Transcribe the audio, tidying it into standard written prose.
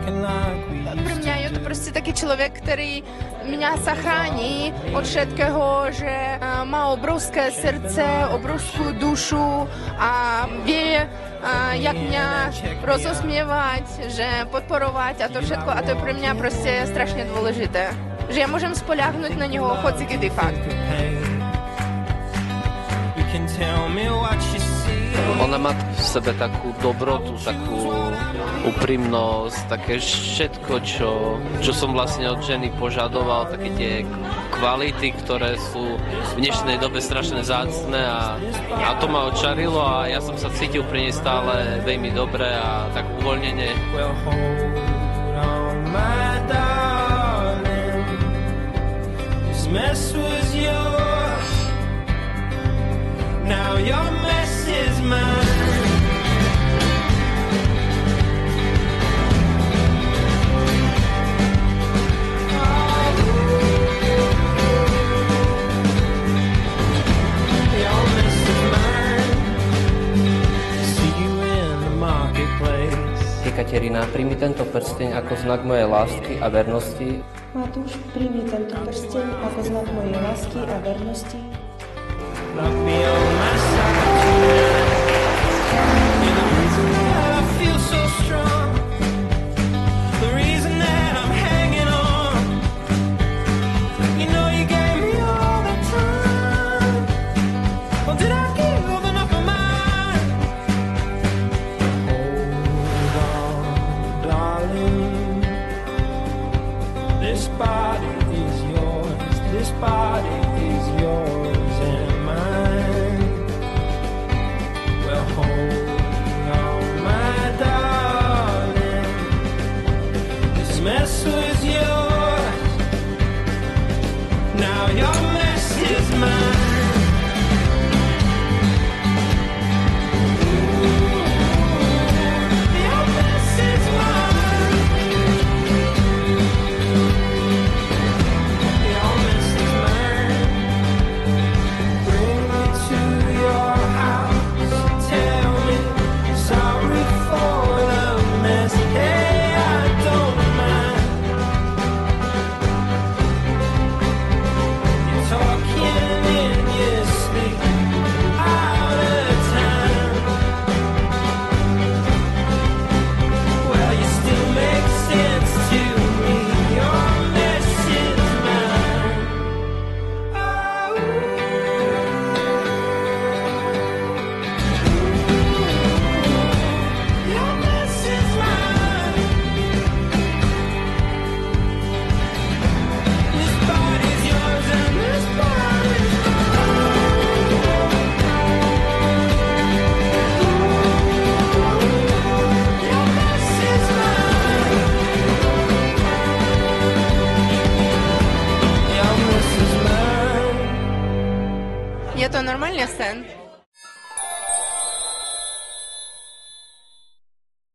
Pre mňa je to proste taký človek, ktorý mňa zachrání od všetkého, že má obrovské srdce, obrovskú dušu a vie, jak mňa rozosmievať, že podporovať a to všetko. A to je pre mňa proste strašne dôležité. Že ja môžem spoľahnúť na neho hoci kedy fakt. Ona má v sebe takú dobrotu, takú úprimnosť, také všetko, čo som vlastne od ženy požadoval, také tie kvality, ktoré sú v dnešnej dobe strašne vzácne a to ma očarilo a ja som sa cítil pri nej stále veľmi dobre a tak uvoľnene. Now your mess is mine. Your mess is mine. See you in the marketplace. Katerina, príjmi tento prsteň ako znak mojej lásky a vernosti. Matúš, príjmi tento prsteň ako znak mojej lásky a vernosti. Lock me on my